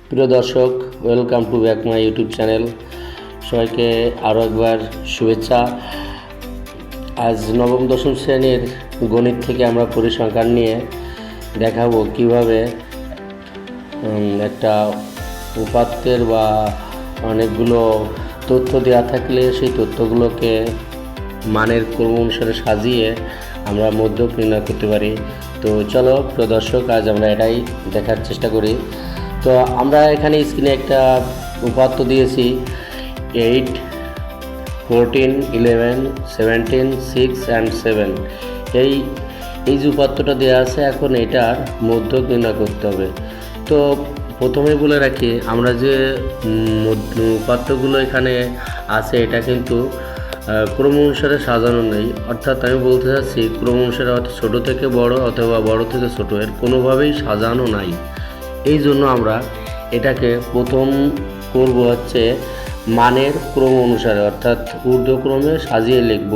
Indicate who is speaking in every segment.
Speaker 1: প্রিয় দর্শক, welcome to back my YouTube channel. সবাইকে আরও একবার শুভেচ্ছা। আজ নবম দশম শ্রেণীর গণিত থেকে আমরা পরিসংখ্যান নিয়ে দেখাবো কিভাবে একটা উপাত্তের বা অনেকগুলো তথ্য দেওয়া থাকলে সেই তথ্যগুলোকে মানের ক্রম অনুসারে সাজিয়ে আমরা মধ্যক নির্ণয় করতে পারি। তো চলো প্রিয় দর্শক, আজ আমরা এটাই দেখার চেষ্টা করি। তো আমরা এখানে স্ক্রিনে একটা উপাত্ত দিয়েছি 8, 14, 11, 17, 6 অ্যান্ড 7। এই যে উপাত্তটা দেওয়া আছে, এখন এটার মধ্যক নির্ণয় করতে হবে। তো প্রথমে বলে রাখি, আমরা যে উপাত্তগুলো এখানে আছে এটা কিন্তু ক্রম অনুসারে সাজানো নেই। অর্থাৎ আমি বলতে চাচ্ছি ক্রম অনুসারে ছোটো থেকে বড় অথবা বড় থেকে ছোটো এর কোনোভাবেই সাজানো নাই। এই জন্য আমরা এটাকে প্রথম করব হচ্ছে মানের ক্রম অনুসারে, অর্থাৎ ঊর্ধ্বক্রমে সাজিয়ে লিখব।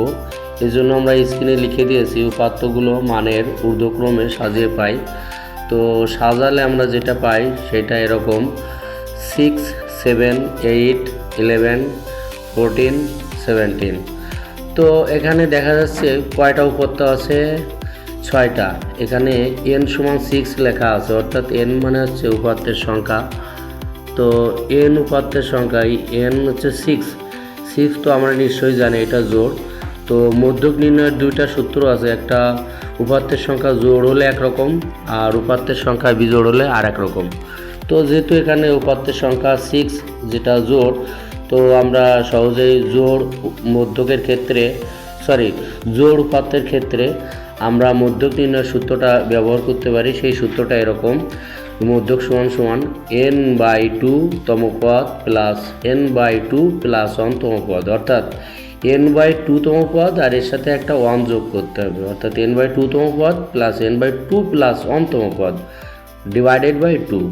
Speaker 1: এই জন্য আমরা স্ক্রিনে লিখে দিয়েছি উপাত্তগুলো মানের ঊর্ধ্বক্রমে সাজিয়ে পাই। তো সাজালে আমরা যেটা পাই সেটা এরকম 6, 7, 8, 11, 14, 17। তো এখানে দেখা যাচ্ছে কয়টা উপাত্ত আছে, 6টা। এখানে n সমান 6 লেখা আছে, অর্থাৎ n মানে হচ্ছে উপাত্তের সংখ্যা। তো n উপাত্তের সংখ্যা, n হচ্ছে 6। তো আমরা নিশ্চয়ই জানি এটা জোড়। তো মধ্যক নির্ণয়ের দুইটা সূত্র আছে, একটা উপাত্তের সংখ্যা জোড় হলে একরকম আর উপাত্তের সংখ্যা বিজোড় হলে আর এক রকম। তো যেহেতু এখানে উপাত্তের সংখ্যা 6 যেটা জোড়, তো আমরা সহজেই জোড় মধ্যকের ক্ষেত্রে জোড় উপাত্তের ক্ষেত্রে আমরা মধ্যক নির্ণয়ের সূত্রটা ব্যবহার করতে পারি। সেই সূত্রটা এরকম: মধ্যক সমান n/2 তম পদ প্লাস n/2 প্লাস 1 তম পদ, অর্থাৎ n/2 তম পদ আর এর সাথে একটা 1 যোগ করতে হবে, অর্থাৎ n/2 তম পদ প্লাস n/2 প্লাস 1 তম পদ ডিভাইডেড বাই 2,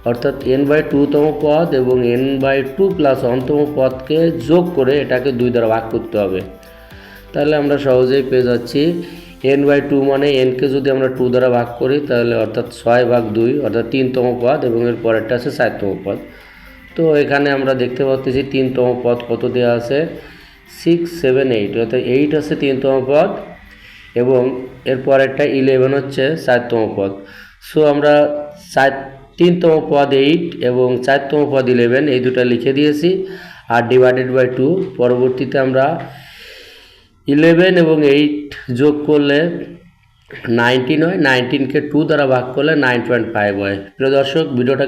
Speaker 1: অর্থাৎ n/2 তম পদ এবং n/2 প্লাস 1 তম পদকে যোগ করে এটাকে 2 দ্বারা ভাগ করতে হবে। তাহলে আমরা সহজেই পেয়ে যাচ্ছি n/2 মানে nকে যদি আমরা 2 দ্বারা ভাগ করি তাহলে অর্থাৎ 6/2 অর্থাৎ 3তম পদ, এবং এর পরেরটা আছে 4তম পদ। তো এখানে আমরা দেখতে পাচ্ছি 3তম পদ কত দেওয়া আছে, 6, 7, 8, অর্থাৎ 8 আছে 3তম পদ এবং এর পরেরটা 11 হচ্ছে 4তম পদ। সো আমরা 3তম পদ 8 এবং 4তম পদ 11 এই দুটো লিখে দিয়েছি আর ডিভাইডেড বাই 2। পরবর্তীতে আমরা 11 এবং 8 যোগ করলে 19 হয়, 19কে 2 দ্বারা ভাগ করলে 9.5 হয়। প্রিয় দর্শক, ভিডিওটাকে